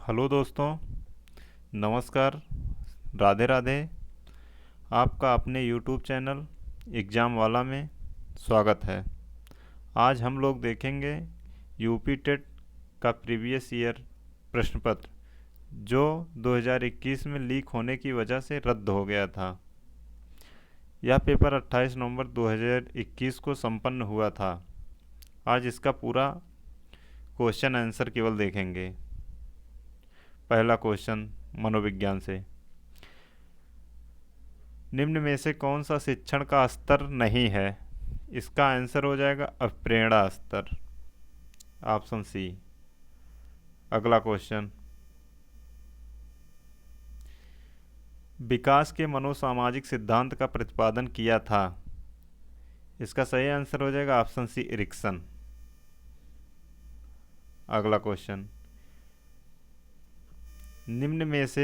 Hello दोस्तों, नमस्कार, राधे राधे। आपका अपने यूट्यूब चैनल एग्ज़ाम वाला में स्वागत है। आज हम लोग देखेंगे यूपी टेट का प्रीवियस ईयर प्रश्न पत्र जो 2021 में लीक होने की वजह से रद्द हो गया था। यह पेपर 28 नवंबर 2021 को संपन्न हुआ था। आज इसका पूरा क्वेश्चन आंसर केवल देखेंगे। पहला क्वेश्चन मनोविज्ञान से, निम्न में से कौन सा शिक्षण का स्तर नहीं है? इसका आंसर हो जाएगा अप्रेरणा स्तर, ऑप्शन सी। अगला क्वेश्चन, विकास के मनोसामाजिक सिद्धांत का प्रतिपादन किया था। इसका सही आंसर हो जाएगा ऑप्शन सी, एरिक्सन। अगला क्वेश्चन, निम्न में से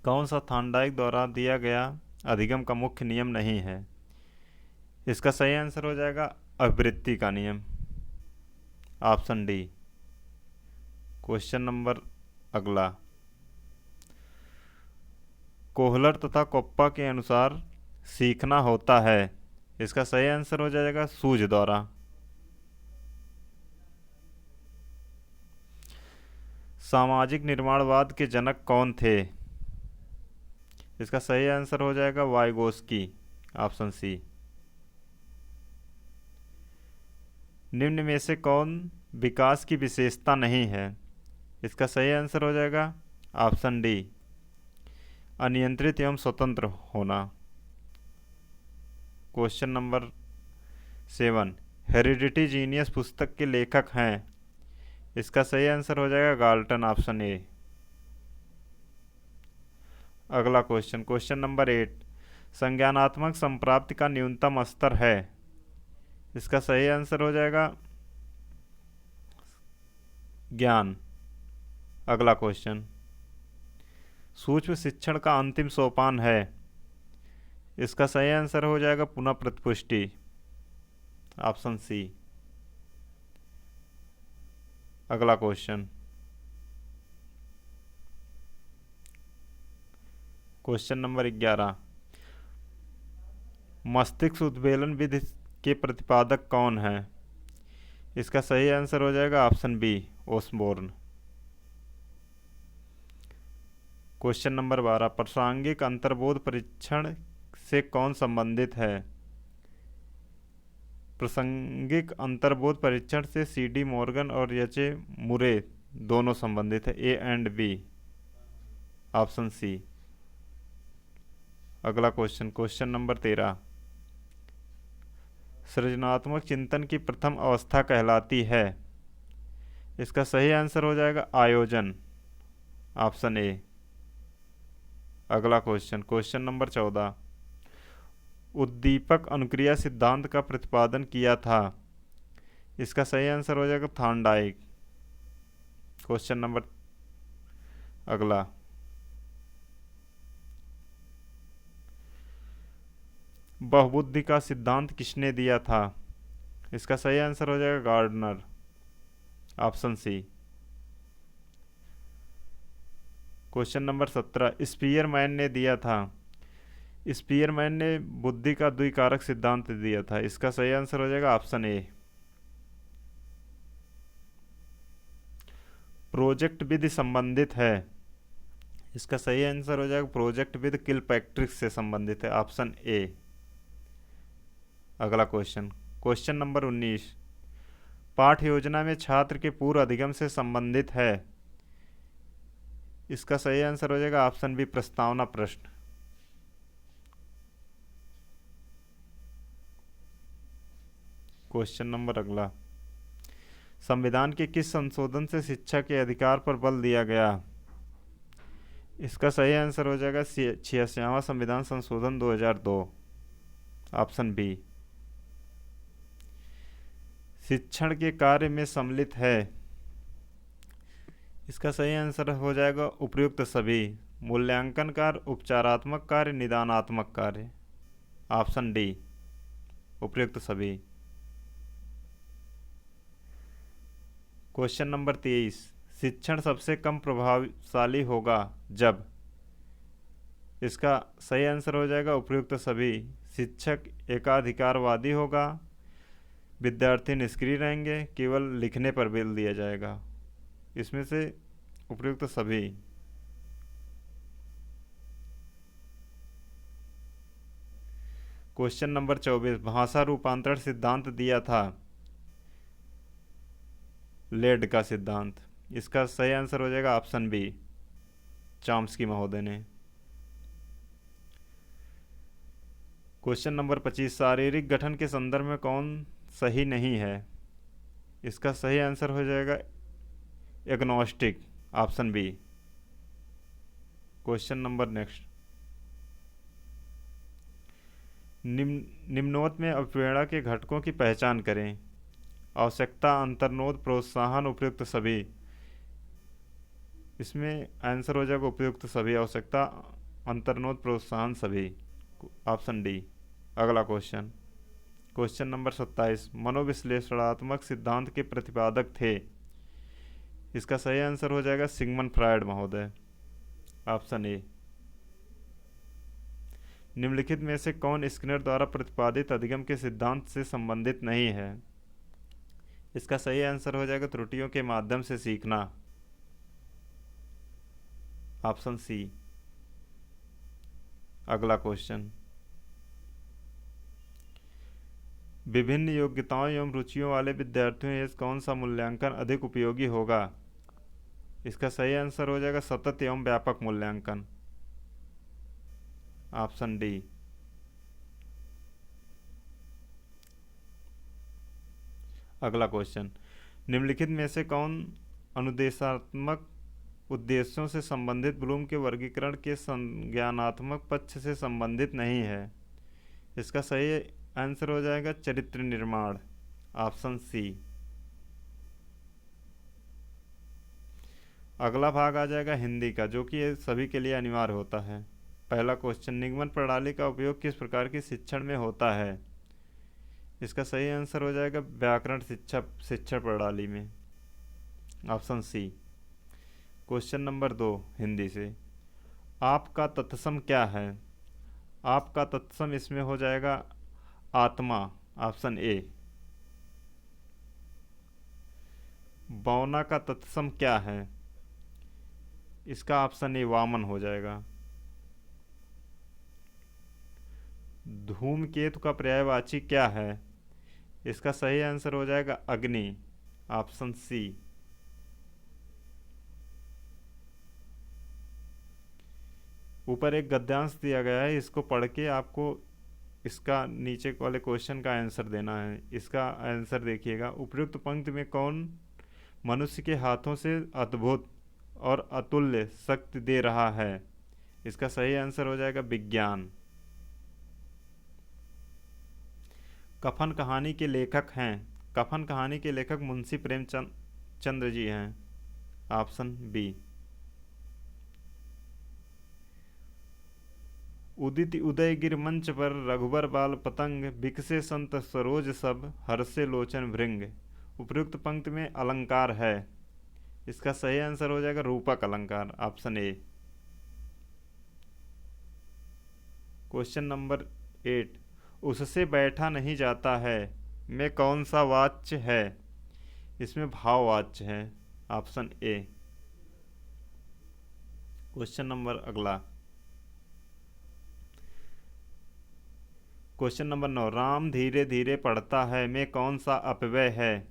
कौन सा थॉर्नडाइक द्वारा दिया गया अधिगम का मुख्य नियम नहीं है? इसका सही आंसर हो जाएगा आवृत्ति का नियम, ऑप्शन डी। क्वेश्चन नंबर अगला, कोहलर तथा कोप्पा के अनुसार सीखना होता है। इसका सही आंसर हो जाएगा सूझ द्वारा। सामाजिक निर्माणवाद के जनक कौन थे? इसका सही आंसर हो जाएगा वाइगोस्की, ऑप्शन सी। निम्न में से कौन विकास की विशेषता नहीं है? इसका सही आंसर हो जाएगा ऑप्शन डी, अनियंत्रित एवं स्वतंत्र होना। क्वेश्चन नंबर 7, हेरिडिटी जीनियस पुस्तक के लेखक हैं। इसका सही आंसर हो जाएगा गाल्टन, ऑप्शन ए। अगला क्वेश्चन, क्वेश्चन नंबर 8, संज्ञानात्मक संप्राप्ति का न्यूनतम स्तर है। इसका सही आंसर हो जाएगा ज्ञान। अगला क्वेश्चन, सूक्ष्म शिक्षण का अंतिम सोपान है। इसका सही आंसर हो जाएगा पुनः प्रतिपुष्टि, ऑप्शन सी। अगला क्वेश्चन, क्वेश्चन नंबर 11, मस्तिष्क उद्वेलन विधि के प्रतिपादक कौन है? इसका सही आंसर हो जाएगा option B, Osborne. Question number 12, प्रासंगिक अंतर्बोध परीक्षण से कौन संबंधित है? प्रासंगिक अंतर्बोध परीक्षण से सीडी मॉर्गन और एच ए मुरे दोनों संबंधित है, A and B, option C. अगला क्वेश्चन, क्वेश्चन नंबर 13, सृजनात्मक चिंतन की प्रथम अवस्था कहलाती है। इसका सही आंसर हो जाएगा आयोजन, ऑप्शन ए। अगला क्वेश्चन, क्वेश्चन नंबर 14, उद्दीपक अनुक्रिया सिद्धांत का प्रतिपादन किया था। इसका सही आंसर हो जाएगा थॉर्नडाइक। क्वेश्चन नंबर अगला, बहुबुद्धि का सिद्धांत किसने दिया था? इसका सही आंसर हो जाएगा Gardner, option C. Question number 17, Spearman ने दिया था। स्पीयरमैन ने बुद्धि का द्विकारक सिद्धांत दिया था। इसका सही आंसर हो जाएगा ऑप्शन ए। प्रोजेक्ट विधि संबंधित है। इसका सही आंसर हो जाएगा प्रोजेक्ट विद किलपैट्रिक से संबंधित है, ऑप्शन ए। अगला क्वेश्चन, क्वेश्चन नंबर 19, पाठ योजना में छात्र के पूर्व अधिगम से संबंधित है। इसका सही आंसर हो जाएगा ऑप्शन बी, प्रस्तावना प्रश्न। क्वेश्चन नंबर अगला, संविधान के किस संशोधन से शिक्षा के अधिकार पर बल दिया गया? इसका सही आंसर हो जाएगा 86वां संविधान संशोधन 2002, ऑप्शन बी। शिक्षण के कार्य में सम्मिलित है। इसका सही आंसर हो जाएगा उपयुक्त सभी, मूल्यांकन कार्य, उपचारात्मक कार्य, निदानात्मक कार्य, ऑप्शन डी, उपयुक्त सभी। क्वेश्चन नंबर 23, शिक्षण सबसे कम प्रभावशाली होगा जब। इसका सही आंसर हो जाएगा उपयुक्त सभी। शिक्षक एकाधिकारवादी होगा, विद्यार्थी निष्क्रिय रहेंगे, केवल लिखने पर बल दिया जाएगा। इसमें से उपयुक्त सभी। क्वेश्चन नंबर 24, भाषा रूपांतरण सिद्धांत दिया था लेड का सिद्धांत। इसका सही आंसर हो जाएगा ऑप्शन बी, चॉम्स्की महोदय ने। क्वेश्चन नंबर 25, शारीरिक गठन के संदर्भ में कौन सही नहीं है। इसका सही आंसर हो जाएगा agnostic, option B. Question number next, निम्नोक्त में अवप्रेरणा के घटकों की पहचान करें। आवश्यकता, अंतर्नोद, प्रोत्साहन, उपयुक्त सभी। इसमें आंसर हो जाएगा उपयुक्त सभी। आवश्यकता, अंतर्नोद, प्रोत्साहन सभी, ऑप्शन डी। अगला क्वेश्चन, क्वेश्चन नंबर 27, मनोविश्लेषणात्मक सिद्धांत के प्रतिपादक थे। इसका सही आंसर हो जाएगा सिगमंड फ्रायड महोदय, ऑप्शन ए। निम्नलिखित में से कौन स्किनर द्वारा प्रतिपादित अधिगम के सिद्धांत से संबंधित नहीं है। इसका सही आंसर हो जाएगा त्रुटियों के माध्यम से सीखना, ऑप्शन सी। अगला क्वेश्चन, विभिन्न योग्यताओं एवं रुचियों वाले विद्यार्थियों हेतु कौन सा मूल्यांकन अधिक उपयोगी होगा। इसका सही आंसर हो जाएगा सतत एवं व्यापक मूल्यांकन, ऑप्शन डी। अगला क्वेश्चन, निम्नलिखित में से कौन अनुदेशात्मक उद्देश्यों से संबंधित ब्लूम के वर्गीकरण के संज्ञानात्मक पक्ष से संबंधित नहीं है। इसका सही आंसर हो जाएगा चरित्र निर्माण, ऑप्शन सी। अगला भाग आ जाएगा हिंदी का, जो कि सभी के लिए अनिवार्य होता है। पहला क्वेश्चन, निगमन प्रणाली का उपयोग किस प्रकार के शिक्षण में होता है। इसका सही आंसर हो जाएगा व्याकरण शिक्षण प्रणाली में, option C. Question number 2 Hindi से, आपका तत्सम क्या है। आपका तत्सम इसमें हो जाएगा आत्मा, ऑप्शन ए। बौना का तत्सम क्या है। इसका ऑप्शन ए वामन हो जाएगा। धूमकेतु का पर्यायवाची क्या है। इसका सही आंसर हो जाएगा अग्नि, ऑप्शन सी। ऊपर एक गद्यांश दिया गया है, इसको पढ़ के आपको इसका नीचे वाले क्वेश्चन का आंसर देना है। इसका आंसर देखिएगा, उपयुक्त पंक्ति में कौन मनुष्य के हाथों से अद्भुत और अतुल्य शक्ति दे रहा है। इसका सही आंसर हो जाएगा विज्ञान। कफन कहानी के लेखक हैं। कफन कहानी के लेखक मुंशी प्रेमचंद्र जी हैं, ऑप्शन बी। उदित उदयगिर मंच पर रघुबर बाल पतंग, बिकसे संत सरोज सब, हर्षे लोचन भृंग। उपयुक्त पंक्ति में अलंकार है। इसका सही आंसर हो जाएगा रूपक अलंकार, ऑप्शन ए। क्वेश्चन नंबर 8, उससे बैठा नहीं जाता है में कौन सा वाच्य है। इसमें भाववाच्य है, ऑप्शन ए। क्वेश्चन नंबर अगला, क्वेश्चन नंबर 9, राम धीरे धीरे पढ़ता है में कौन सा अपव्यय है।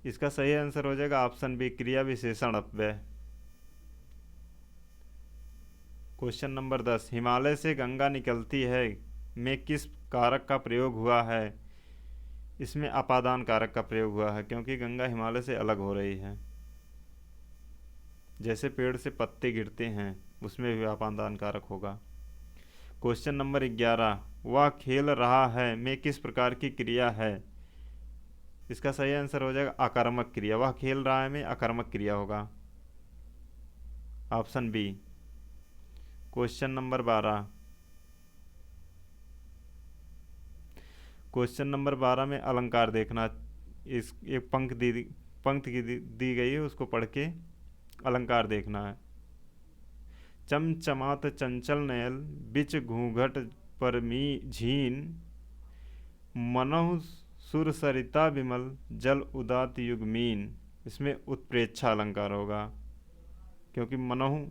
इसका सही आंसर हो जाएगा ऑप्शन बी, क्रिया विशेषण अपव्यय। क्वेश्चन नंबर 10, हिमालय से गंगा निकलती है में किस कारक का प्रयोग हुआ है। इसमें अपादान कारक का प्रयोग हुआ है, क्योंकि गंगा हिमालय से अलग हो रही है। जैसे पेड़ से पत्ते गिरते हैं, उसमें भी अपादान कारक होगा। क्वेश्चन नंबर 11, वह खेल रहा है में किस प्रकार की क्रिया है। इसका सही आंसर हो जाएगा आकर्मक क्रिया। वह खेल रहा है में आकर्मक क्रिया होगा, option B. Question number 12, question number 12 में अलंकार देखना। इस एक पंक्ति पंक्ति की दी गई है उसको पढ़ के अलंकार देखना है। चमचमात चंचल नयल बिच घूंघट पर मी झीन, मनहु सुर सरिता विमल जल उदात युगमीन। इसमें उत्प्रेक्षा अलंकार होगा, क्योंकि मनहु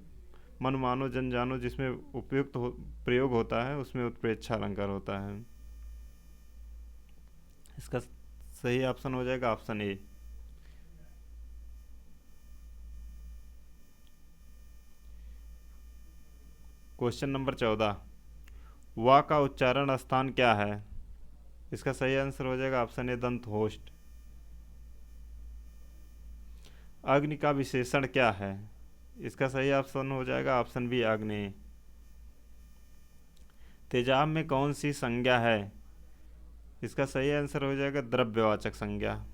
मन मानो जन जानो जिसमें उपयुक्त प्रयोग होता है उसमें उत्प्रेक्षा अलंकार होता है। इसका सही ऑप्शन हो जाएगा ऑप्शन ए। क्वेश्चन नंबर 14, वा का उच्चारण स्थान क्या है? इसका सही आंसर हो जाएगा ऑप्शन ए दंत होस्ट। अग्नि का विशेषण क्या है? इसका सही ऑप्शन हो जाएगा ऑप्शन बी आग्नेय। तेजाब में कौन सी संज्ञा है? इसका सही आंसर हो जाएगा द्रव्यवाचक संज्ञा,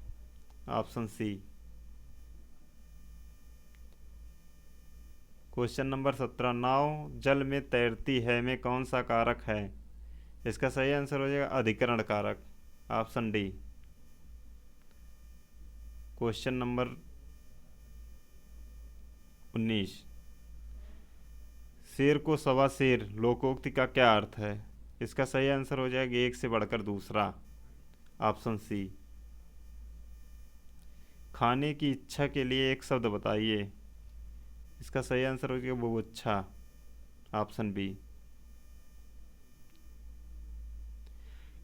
ऑप्शन सी। क्वेश्चन नंबर 17, नाव जल में तैरती है में कौन सा कारक है? इसका सही आंसर हो जाएगा अधिकरण कारक, ऑप्शन डी। क्वेश्चन नंबर 19, शेर को सवा शेर लोकोक्ति का क्या अर्थ है? इसका सही आंसर हो जाएगा एक से बढ़कर दूसरा, ऑप्शन सी। खाने की इच्छा के लिए एक शब्द बताइए। इसका सही आंसर हो जाएगा बुभुक्षा, ऑप्शन बी।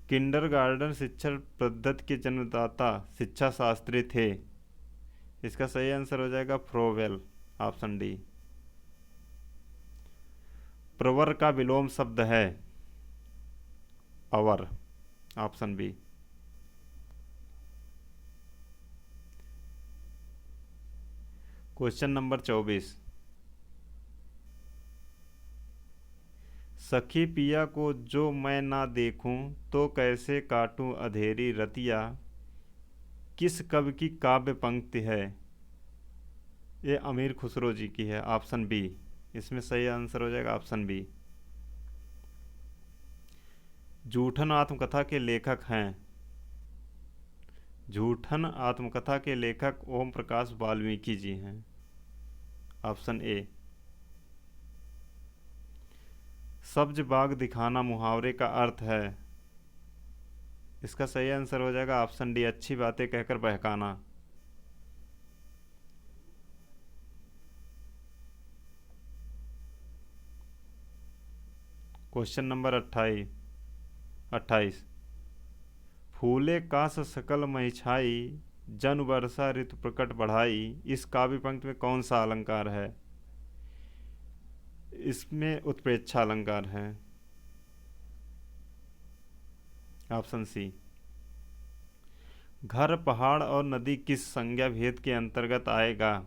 किंडरगार्टन शिक्षा पद्धति के जन्मदाता शिक्षा शास्त्री थे। इसका सही आंसर हो जाएगा फ्रोवेल, ऑप्शन डी। प्रवर का विलोम शब्द है अवर, ऑप्शन बी। क्वेश्चन नंबर 24, सखी पिया को जो मैं ना देखूं तो कैसे काटूं अधेरी रतिया, किस कवि की काव्य पंक्ति है? ये अमीर खुसरो जी की है, ऑप्शन बी। इसमें सही आंसर हो जाएगा ऑप्शन बी। जूठन आत्मकथा के लेखक हैं? जूठन आत्मकथा के लेखक ओम प्रकाश वाल्मीकि जी हैं, ऑप्शन ए। सब्ज बाग दिखाना मुहावरे का अर्थ है? इसका सही आंसर हो जाएगा ऑप्शन डी अच्छी बातें कहकर बहकाना। क्वेश्चन नंबर 28, फूले कास सकल महिछाई जन वर्षा ऋतु प्रकट बढ़ाई, इस काव्य पंक्ति में कौन सा अलंकार है? इसमें उत्प्रेक्षा अलंकार है, ऑप्शन सी। घर पहाड़ और नदी किस संज्ञा भेद के अंतर्गत आएगा?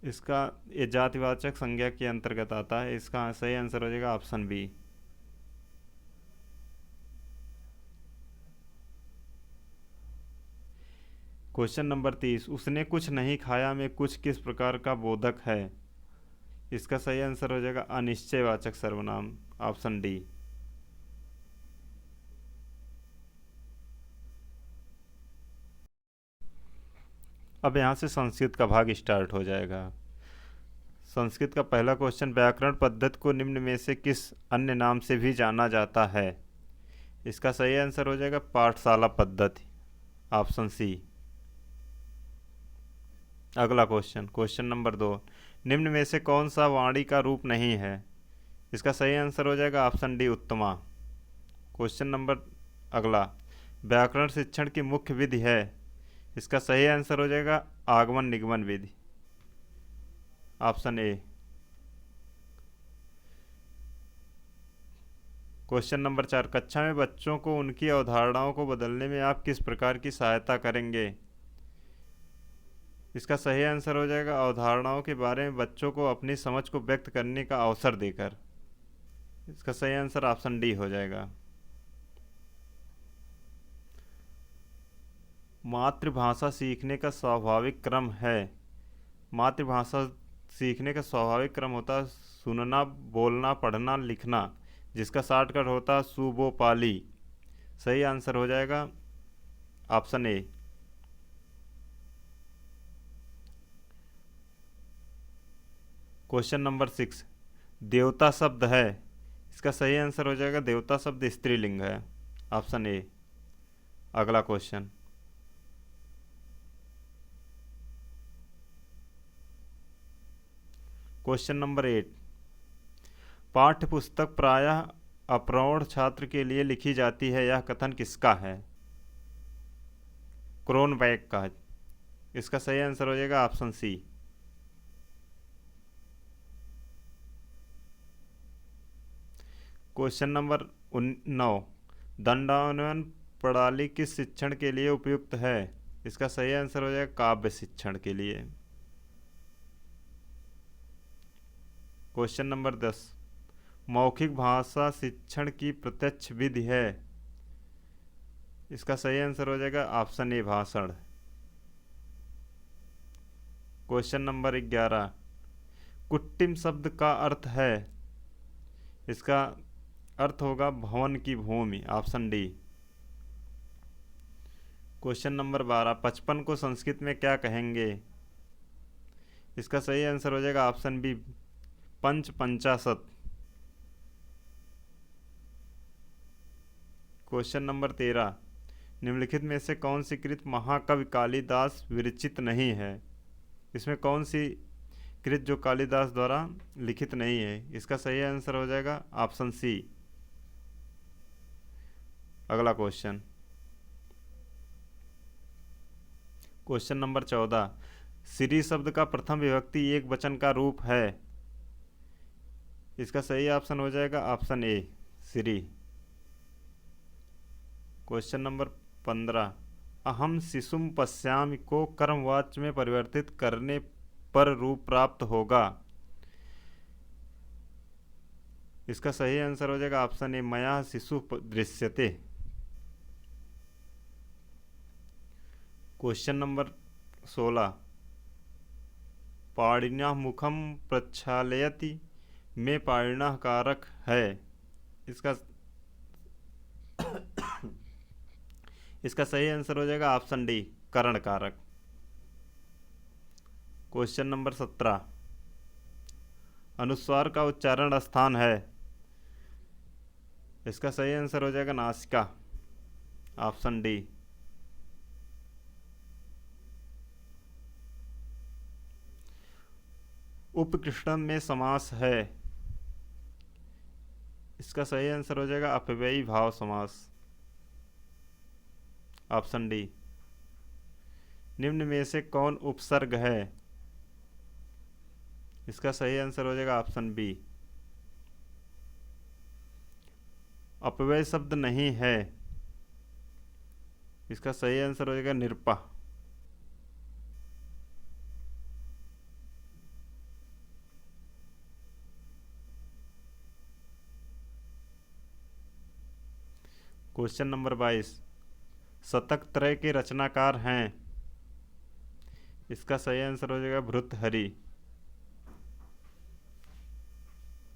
इसका ये जातिवाचक संज्ञा के अंतर्गत आता है। इसका सही आंसर हो जाएगा ऑप्शन बी। क्वेश्चन नंबर 30, उसने कुछ नहीं खाया में कुछ किस प्रकार का बोधक है? इसका सही आंसर हो जाएगा अनिश्चयवाचक सर्वनाम, ऑप्शन डी। अब यहाँ से संस्कृत का भाग स्टार्ट हो जाएगा। संस्कृत का पहला क्वेश्चन, व्याकरण पद्धति को निम्न में से किस अन्य नाम से भी जाना जाता है? इसका सही आंसर हो जाएगा पाठशाला पद्धति, ऑप्शन सी। अगला क्वेश्चन, क्वेश्चन नंबर 2, निम्न में से कौन सा वाणी का रूप नहीं है? इसका सही आंसर हो जाएगा ऑप्शन डी उत्तमा। क्वेश्चन नंबर अगला, व्याकरण शिक्षण की मुख्य विधि है? इसका सही आंसर हो जाएगा आगमन निगमन विधि, ऑप्शन ए। क्वेश्चन नंबर 4, कक्षा में बच्चों को उनकी अवधारणाओं को बदलने में आप किस प्रकार की सहायता करेंगे? इसका सही आंसर हो जाएगा अवधारणाओं के बारे में बच्चों को अपनी समझ को व्यक्त करने का अवसर देकर। इसका सही आंसर ऑप्शन डी हो जाएगा। मातृभाषा सीखने का स्वाभाविक क्रम है? मातृभाषा सीखने का स्वाभाविक क्रम होता है सुनना, बोलना, पढ़ना, लिखना, जिसका शॉर्टकट होता है सुबोपाली। सही आंसर हो जाएगा ऑप्शन ए। क्वेश्चन नंबर 6, देवता शब्द है, इसका सही आंसर हो जाएगा देवता शब्द स्त्रीलिंग है, ऑप्शन ए। अगला क्वेश्चन, क्वेश्चन नंबर 8, पाठ्य पुस्तक प्रायः अप्रौढ़ छात्र के लिए लिखी जाती है, यह कथन किसका है? क्रोनबैक का। इसका सही आंसर हो जाएगा ऑप्शन सी। क्वेश्चन नंबर 9, दंडान्वयन प्रणाली किस शिक्षण के लिए उपयुक्त है? इसका सही आंसर हो जाएगा काव्य शिक्षण के लिए। क्वेश्चन नंबर 10, मौखिक भाषा शिक्षण की प्रत्यक्ष विधि है, इसका सही आंसर हो जाएगा ऑप्शन ए भाषण। क्वेश्चन नंबर 11, कुट्टिम शब्द का अर्थ है, इसका अर्थ होगा भवन की भूमि, ऑप्शन डी। क्वेश्चन नंबर 12, 55 को संस्कृत में क्या कहेंगे? इसका सही आंसर हो जाएगा ऑप्शन बी पंचाशत। क्वेश्चन नंबर 13, निम्नलिखित में से कौन सी कृत महाकवि कालिदास विरचित नहीं है? इसमें कौन सी कृत जो कालिदास द्वारा लिखित नहीं है? इसका सही आंसर हो जाएगा ऑप्शन सी। अगला क्वेश्चन, क्वेश्चन नंबर 14, श्री शब्द का प्रथम विभक्ति एक वचन का रूप है, इसका सही ऑप्शन हो जाएगा option A Shri. Question number 15, अहम शिशुम पश्यामि को कर्मवाच्य में परिवर्तित करने पर रूप प्राप्त होगा, इसका सही आंसर हो जाएगा ऑप्शन ए मया शिशु दृश्यते। क्वेश्चन नंबर 16, पाणिनः मुखम प्रक्षालयति में पाणिनः कारक है, इसका इसका सही आंसर हो जाएगा ऑप्शन डी करण कारक। क्वेश्चन नंबर 17, अनुस्वार का उच्चारण स्थान है, इसका सही आंसर हो जाएगा नासिका, ऑप्शन डी। उपकृष्ण में समास है, इसका सही आंसर हो जाएगा अपव्ययी भाव समास, ऑप्शन डी। निम्न में से कौन उपसर्ग है? इसका सही आंसर हो जाएगा ऑप्शन बी। अपव्यय शब्द नहीं है, इसका सही आंसर हो जाएगा निरपा। क्वेश्चन नंबर 22, शतक त्रय के रचनाकार हैं, इसका सही आंसर हो जाएगा Bhartrihari,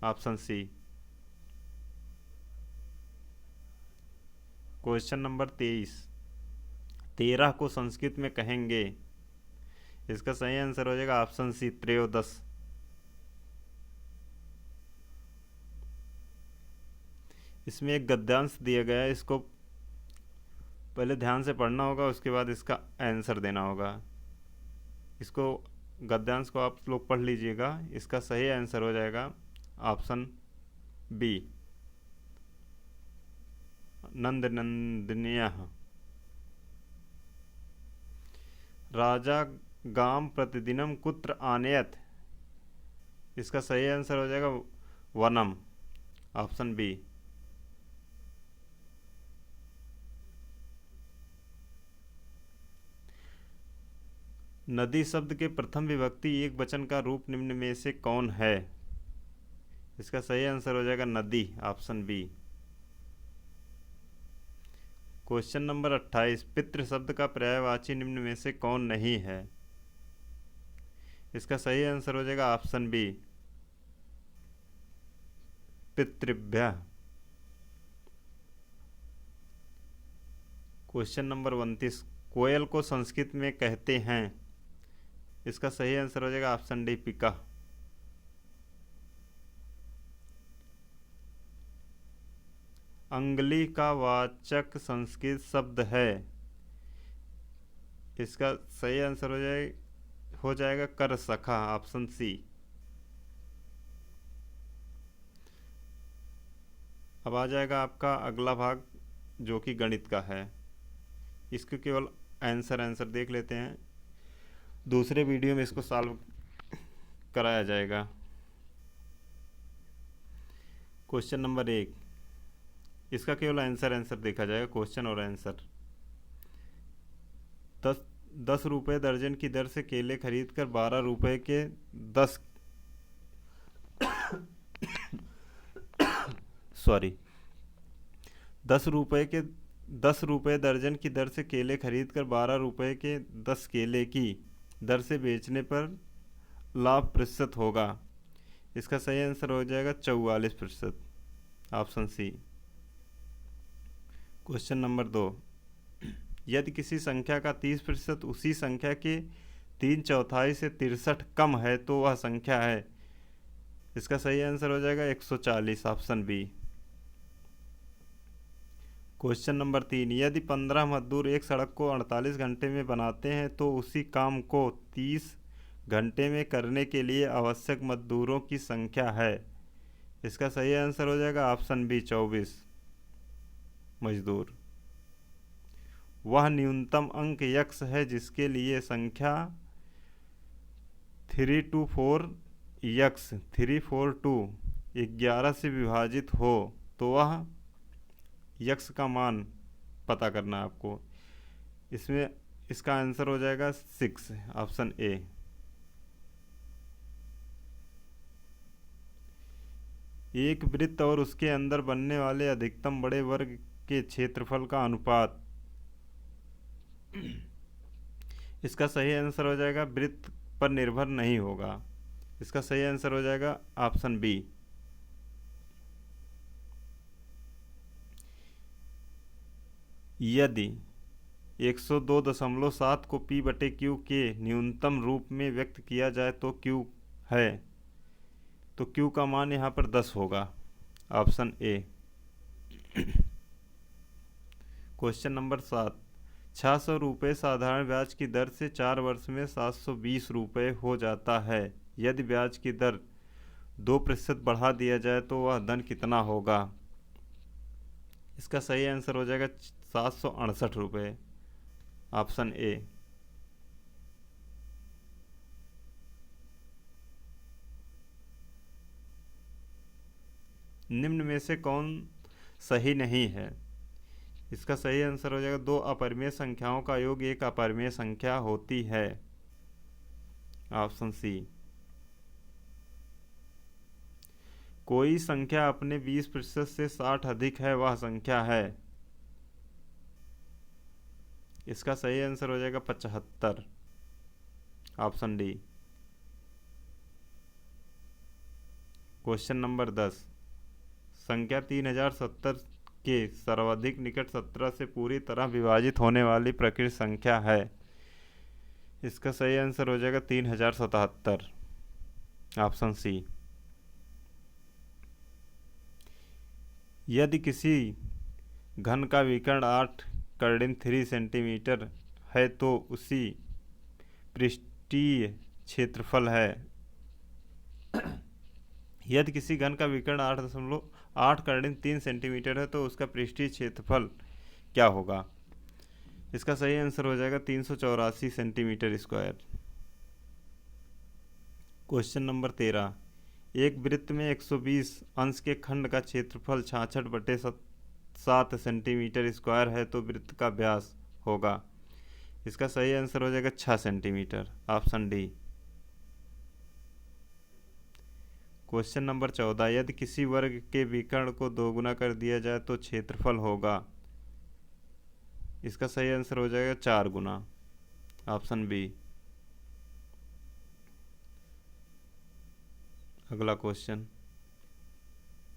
option C. Question number 23, 13 को संस्कृत में कहेंगे, इसका सही आंसर हो जाएगा ऑप्शन सी त्रयोदश। इसमें एक गद्यांश दिया गया है, इसको पहले ध्यान से पढ़ना होगा, उसके बाद इसका आंसर देना होगा। इसको गद्यांश को आप लोग पढ़ लीजिएगा, इसका सही आंसर हो जाएगा ऑप्शन बी नंद नंदनीय। राजा गाम प्रतिदिनम कुत्र आनयत, इसका सही आंसर हो जाएगा वनम, ऑप्शन बी। नदी शब्द के प्रथम विभक्ति एक वचन का रूप निम्न में से कौन है? इसका सही आंसर हो जाएगा नदी, ऑप्शन बी। क्वेश्चन नंबर 28, पितृ शब्द का पर्यायवाची निम्न में से कौन नहीं है? इसका सही आंसर हो जाएगा ऑप्शन बी पितृभ्यः। क्वेश्चन नंबर 29, कोयल को संस्कृत में कहते हैं, इसका सही आंसर हो जाएगा ऑप्शन डी पिका। अंगुली का वाचक संस्कृत शब्द है। इसका सही आंसर हो जाएगा कर सखा, ऑप्शन सी। अब आ जाएगा आपका अगला भाग जो कि गणित का है। इसको केवल आंसर देख लेते हैं, दूसरे वीडियो में इसको सॉल्व कराया जाएगा। क्वेश्चन नंबर 1, इसका केवल आंसर देखा जाएगा, क्वेश्चन और आंसर। 10 रुपये दर्जन की दर से केले खरीद कर 12 रुपये के 10 सॉरी 10 रुपये दर्जन की दर से केले खरीद कर 12 रुपये के 10 केले की दर से बेचने पर लाभ प्रतिशत होगा। इसका सही आंसर हो जाएगा 44%, ऑप्शन सी। क्वेश्चन नंबर 2, यदि किसी संख्या का 30% उसी संख्या के 3/4 से 63 कम है तो वह संख्या है। इसका सही आंसर हो जाएगा 140, ऑप्शन बी। क्वेश्चन नंबर 3, यदि 15 मजदूर एक सड़क को 48 घंटे में बनाते हैं तो उसी काम को 30 घंटे में करने के लिए आवश्यक मजदूरों की संख्या है। इसका सही आंसर हो जाएगा ऑप्शन बी, 24 मजदूर। वह न्यूनतम अंक यक्स है जिसके लिए संख्या 324 यक्स 342 11 से विभाजित हो तो वह यक्स का मान पता करना है आपको। इसमें इसका आंसर हो जाएगा 6, ऑप्शन ए। एक वृत्त और उसके अंदर बनने वाले अधिकतम बड़े वर्ग के क्षेत्रफल का अनुपात। इसका सही आंसर हो जाएगा वृत्त पर निर्भर नहीं होगा। इसका सही आंसर हो जाएगा ऑप्शन बी। यदि 102.7 को P/Q के न्यूनतम रूप में व्यक्त किया जाए तो Q है, तो Q का मान यहाँ पर 10 होगा, ऑप्शन ए। क्वेश्चन नंबर 7, 600 रुपये साधारण ब्याज की दर से 4 वर्ष में 720 रुपये हो जाता है। यदि ब्याज की दर 2% बढ़ा दिया जाए तो वह धन कितना होगा। इसका सही आंसर हो जाएगा 768 रुपये, ऑप्शन ए। निम्न में से कौन सही नहीं है। इसका सही आंसर हो जाएगा 2 अपरिमेय संख्याओं का योग एक अपरिमेय संख्या होती है, ऑप्शन सी। कोई संख्या अपने 20% से 60 अधिक है वह संख्या है। इसका सही आंसर हो जाएगा 75, ऑप्शन डी। क्वेश्चन नंबर 10, संख्या 3070 के सर्वाधिक निकट 17 से पूरी तरह विभाजित होने वाली प्रकृत संख्या है। इसका सही आंसर हो जाएगा 3077, ऑप्शन सी। यदि किसी घन का विकर्ण 8 × 3 सेंटीमीटर है तो उसी पृष्ठीय क्षेत्रफल है। यदि किसी घन का विकर्ण 8.8 × 3 सेंटीमीटर है तो उसका पृष्ठीय क्षेत्रफल क्या होगा। इसका सही आंसर हो जाएगा 384 सेंटीमीटर स्क्वायर। क्वेश्चन नंबर 13, एक वृत्त में 120 अंश के खंड का क्षेत्रफल 66/7 सेंटीमीटर स्क्वायर है तो वृत्त का व्यास होगा। इसका सही आंसर हो जाएगा 6 centimetre, option D. Question number 14, यदि किसी वर्ग के विकर्ण को दोगुना कर दिया जाए तो क्षेत्रफल होगा। इसका सही आंसर हो जाएगा 4 गुना, ऑप्शन बी। अगला क्वेश्चन,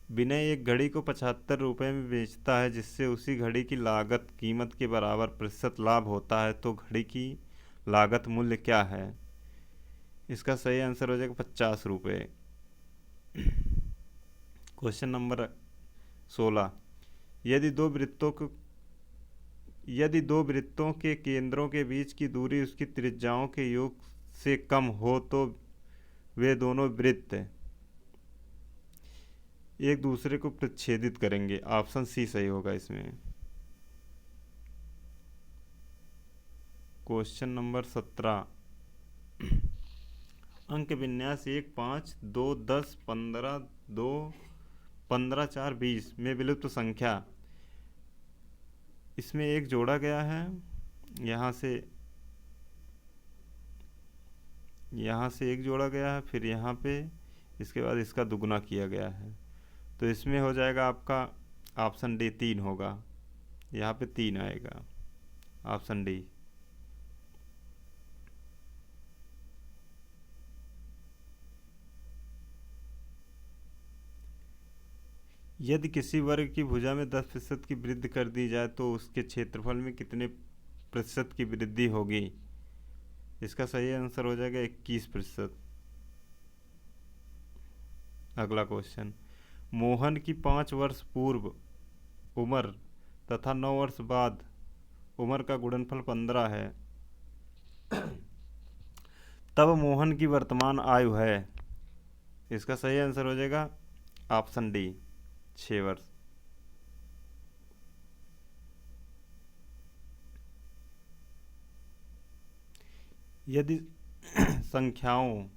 विनय एक घड़ी को 75 रुपये में बेचता है जिससे उसी घड़ी की लागत कीमत के बराबर प्रतिशत लाभ होता है, तो घड़ी की लागत मूल्य क्या है। इसका सही आंसर हो जाएगा 50 रुपये। क्वेश्चन नंबर 16, यदि दो वृत्तों को यदि दो वृत्तों के केंद्रों के बीच की दूरी उसकी त्रिज्याओं के योग से कम हो तो वे दोनों वृत्त एक दूसरे को प्रच्छेदित करेंगे। ऑप्शन सी सही होगा इसमें। Question number 17। अंक विन्यास 1, 5, 2, 10, 15, 2, 15, 4, 20 में विलुप्त संख्या। इसमें एक जोड़ा गया है, यहाँ से एक जोड़ा गया है, फिर यहाँ पे, इसके बाद इसका दुगुना किया गया है। तो इसमें हो जाएगा आपका ऑप्शन डी 3 होगा। यहाँ पे 3 आएगा, ऑप्शन डी। यदि किसी वर्ग की भुजा में 10% की वृद्धि कर दी जाए तो उसके क्षेत्रफल में कितने प्रतिशत की वृद्धि होगी? इसका सही आंसर हो जाएगा 21%। अगला क्वेश्चन। मोहन की 5 वर्ष पूर्व उम्र तथा 9 वर्ष बाद उम्र का गुणनफल 15 है। तब मोहन की वर्तमान आयु है। इसका सही आंसर हो जाएगा ऑप्शन डी 6 वर्ष। यदि संख्याओं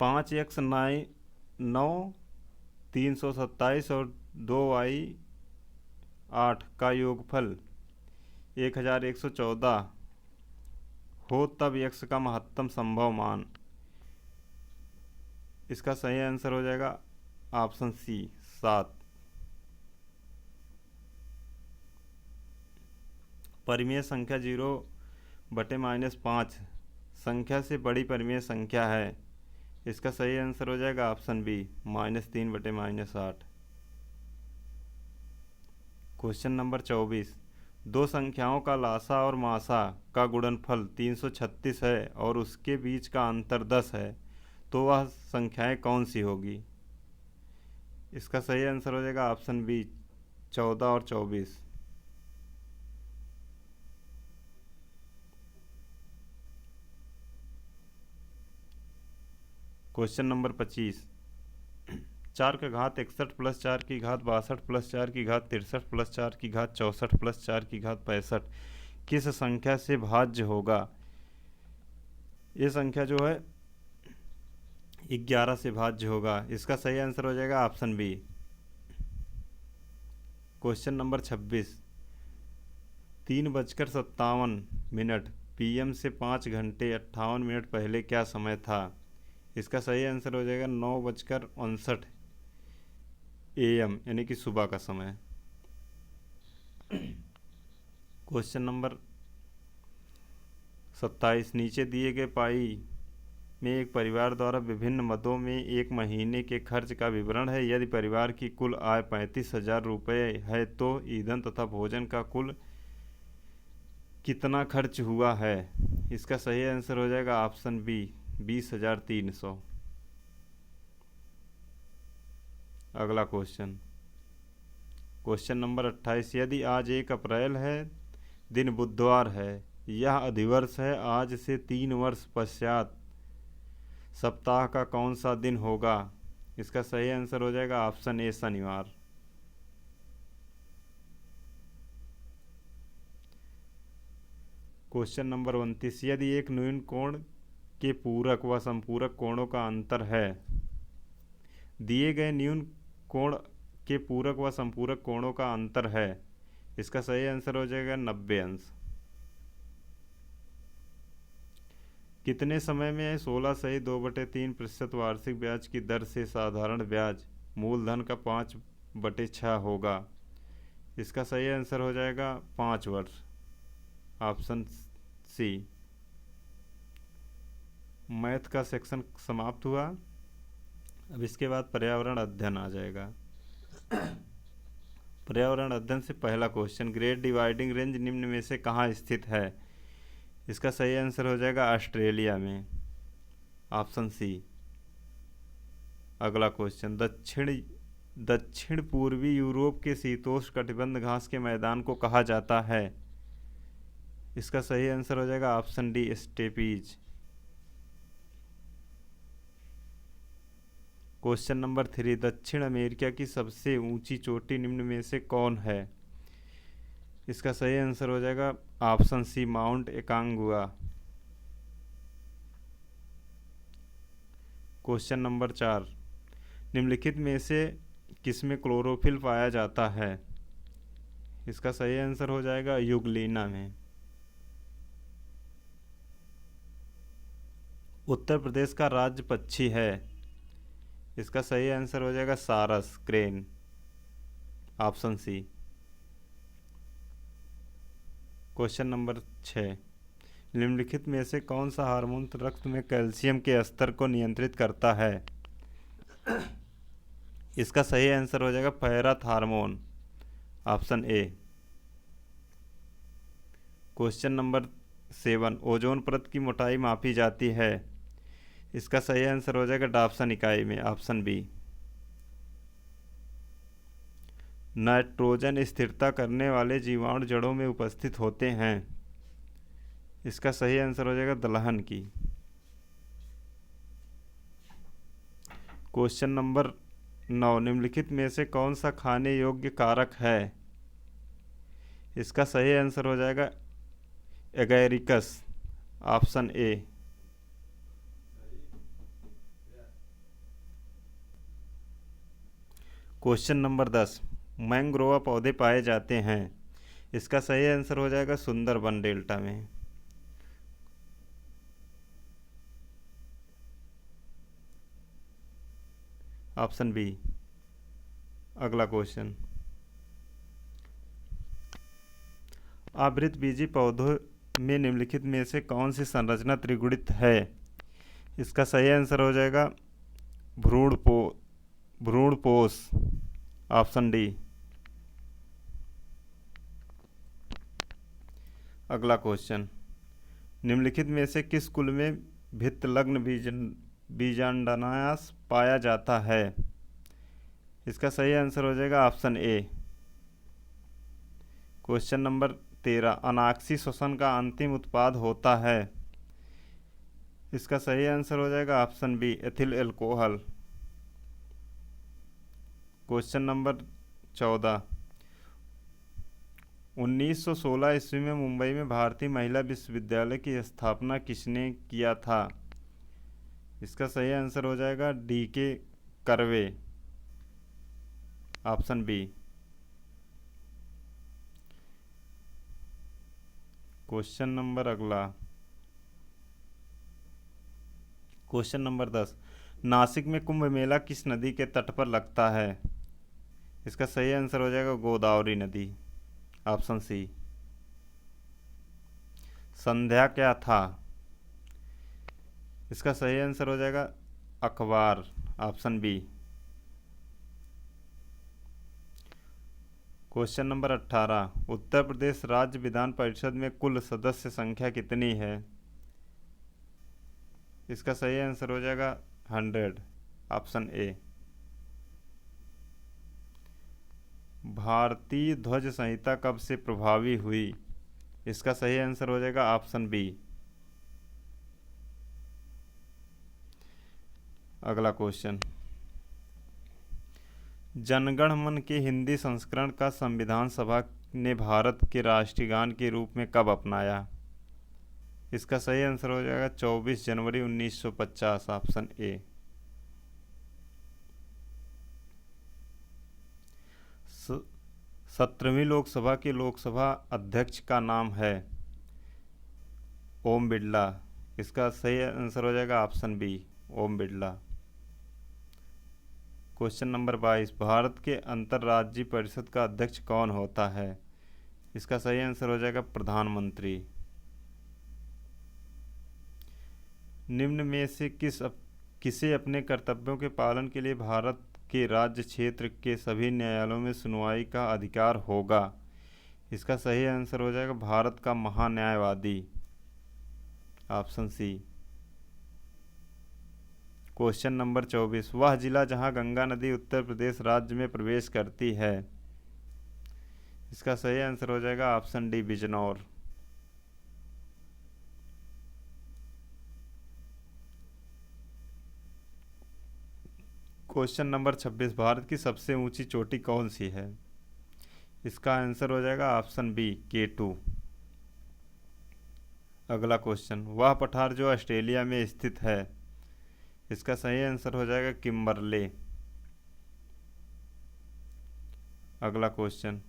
5x 9 327 और 2y 8 का योगफल 1114 हो तब x का महत्तम संभव मान। इसका सही आंसर हो जाएगा ऑप्शन सी 7। परिमेय संख्या 0/-5 संख्या से बड़ी परिमेय संख्या है। इसका सही आंसर हो जाएगा ऑप्शन बी -3/-8। Question number 24। दो संख्याओं का लासा और मासा का गुणनफल 336 है और उसके बीच का अंतर 10 है, तो वह संख्याएं कौन सी होगी? इसका सही आंसर हो जाएगा ऑप्शन बी 14 और 24। Question number 25। 4 का घात 61 प्लस 4 की घात 62 प्लस 4 की घात 63 प्लस 4 की घात 64 प्लस 4 की घात 65 किस संख्या से भाज्य होगा? ये संख्या जो है 11 से भाज्य होगा। इसका सही आंसर हो जाएगा option B. Question number 26। 3:57 PM से 5 घंटे 58 मिनट पहले क्या समय था? इसका सही आंसर हो जाएगा 9:59 AM यानी कि सुबह का समय। Question number 27। नीचे दिए गए पाई में एक परिवार द्वारा विभिन्न मदों में एक महीने के खर्च का विवरण है। यदि परिवार की कुल आय 35,000 रुपये है तो ईंधन तथा भोजन का कुल कितना खर्च हुआ है? इसका सही आंसर हो जाएगा ऑप्शन बी 20,300। अगला क्वेश्चन। Question number 28। यदि आज 1 अप्रैल है, दिन बुधवार है, यह अधिवर्ष है, आज से 3 वर्ष पश्चात सप्ताह का कौन सा दिन होगा? इसका सही आंसर हो जाएगा ऑप्शन ए शनिवार। Question number 29। यदि एक न्यून कोण के पूरक व संपूरक कोणों का अंतर है, दिए गए न्यून कोण के पूरक व संपूरक कोणों का अंतर है, इसका सही आंसर हो जाएगा 90 अंश। कितने समय में 16 सही 2/3% वार्षिक ब्याज की दर से साधारण ब्याज मूलधन का 5/6 होगा? इसका सही आंसर हो जाएगा 5 वर्ष, ऑप्शन सी। मैथ का सेक्शन समाप्त हुआ। अब इसके बाद पर्यावरण अध्ययन आ जाएगा। पर्यावरण अध्ययन से पहला क्वेश्चन। ग्रेट डिवाइडिंग रेंज निम्न में से कहाँ स्थित है? इसका सही आंसर हो जाएगा ऑस्ट्रेलिया में, ऑप्शन सी। अगला क्वेश्चन। दक्षिण पूर्वी यूरोप के शीतोष्ण कटिबंध घास के मैदान को कहा जाता है? इसका सही आंसर हो जाएगा option D, steppes. Question number 3, दक्षिण अमेरिका की सबसे ऊंची चोटी निम्न में से कौन है? इसका सही आंसर हो जाएगा option C, Mount Aconcagua. Question number 4, निम्नलिखित में से किसमें क्लोरोफिल पाया जाता है? इसका सही आंसर हो जाएगा यूग्लिना में। उत्तर प्रदेश का राज्य पक्षी है? इसका सही आंसर हो जाएगा सारस, crane, option C. Question number 6, निम्नलिखित में से कौन सा हार्मोन रक्त में कैल्शियम के स्तर को नियंत्रित करता है? इसका सही आंसर हो जाएगा parathormone, option A. Question number 7, ozone परत की मोटाई मापी जाती है? इसका सही आंसर हो जाएगा डाप्सन इकाई में, ऑप्शन बी। नाइट्रोजन स्थिरता करने वाले जीवाणु जड़ों में उपस्थित होते हैं? इसका सही आंसर हो जाएगा दलहन की। क्वेश्चन नंबर 9, निम्नलिखित में से कौन सा खाने योग्य कारक है? इसका सही आंसर हो जाएगा Agaricus, option A. Question number 10, mangrove पौधे पाए जाते हैं? इसका सही आंसर हो जाएगा सुंदरबन डेल्टा में। Option B. अगला क्वेश्चन, आवृतबीजी पौधों में निम्नलिखित में से कौन सी संरचना त्रिगुणित है? इसका सही आंसर हो जाएगा भ्रूणपोष, ऑप्शन डी। अगला क्वेश्चन, निम्नलिखित में से किस कुल में भित्तिलग्न बीजांडानास पाया जाता है? इसका सही आंसर हो जाएगा ऑप्शन ए। क्वेश्चन नंबर 13, अनाक्सी श्वसन का अंतिम उत्पाद होता है? इसका सही आंसर हो जाएगा option B, ethyl alcohol. Question number 14, 1916 ईस्वी में मुंबई में भारतीय महिला विश्वविद्यालय की स्थापना किसने किया था? इसका सही आंसर हो जाएगा D K Karve, option B. Question number अगला, क्वेश्चन नंबर 10, नासिक में कुंभ मेला किस नदी के तट पर लगता है? इसका सही आंसर हो जाएगा गोदावरी नदी, ऑप्शन सी। संध्या क्या था? इसका सही आंसर हो जाएगा अखबार, option B. Question number 18, Uttar Pradesh राज्य विधान परिषद में कुल सदस्य संख्या कितनी है? इसका सही आंसर हो जाएगा 100, ऑप्शन ए। भारतीय ध्वज संहिता कब से प्रभावी हुई? इसका सही आंसर हो जाएगा ऑप्शन बी। अगला क्वेश्चन, जनगण मन के हिंदी संस्करण का संविधान सभा ने भारत के राष्ट्रीय गान के रूप में कब अपनाया? इसका सही आंसर हो जाएगा 24 जनवरी 1950, ऑप्शन ए। सत्रहवीं लोकसभा के लोकसभा अध्यक्ष का नाम है? ओम बिरला। इसका सही आंसर हो जाएगा option B, Om Birla. Question number 22, Bharat के अंतर्राज्यीय परिषद का अध्यक्ष कौन होता है? इसका सही आंसर हो जाएगा प्रधानमंत्री। निम्न में से किसे अपने कर्तव्यों के पालन के लिए भारत के राज्य क्षेत्र के सभी न्यायालयों में सुनवाई का अधिकार होगा? इसका सही आंसर हो जाएगा भारत का महान्यायवादी, ऑप्शन सी। क्वेश्चन नंबर 24, वह जिला जहां गंगा नदी उत्तर प्रदेश राज्य में प्रवेश करती है। इसका सही आंसर हो जाएगा option D, Bijnor. Question number 26, Bharat की सबसे ऊंची चोटी कौन सी है। इसका आंसर हो जाएगा ऑप्शन बी, K2। अगला क्वेश्चन, वह पठार जो ऑस्ट्रेलिया में स्थित है। इसका सही आंसर हो जाएगा किम्बरले। अगला क्वेश्चन,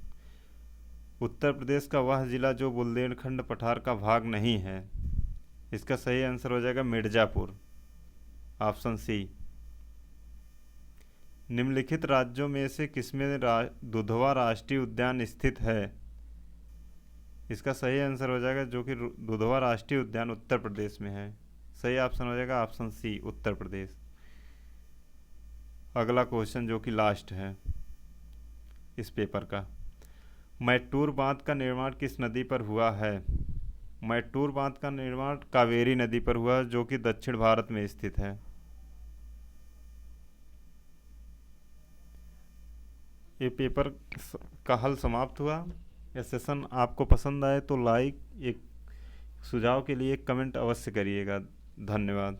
उत्तर प्रदेश का वह जिला जो बुंदेलखंड पठार का भाग नहीं है। इसका सही आंसर हो जाएगा मिर्ज़ापुर, ऑप्शन सी। निम्नलिखित राज्यों में से किसमें दुधवा राष्ट्रीय उद्यान स्थित है। इसका सही आंसर हो जाएगा जो कि दुधवा राष्ट्रीय उद्यान उत्तर प्रदेश में है। सही ऑप्शन हो जाएगा ऑप्शन सी, उत्तर प्रदेश। अगला क्वेश्चन जो कि लास्ट है इस पेपर का, मैटूर बांध का निर्माण किस नदी पर हुआ है। मैटूर बांध का निर्माण कावेरी नदी पर हुआ जो कि दक्षिण भारत में स्थित है। ये पेपर का हल समाप्त हुआ। यह सेशन आपको पसंद आए तो लाइक, एक सुझाव के लिए कमेंट अवश्य करिएगा। धन्यवाद।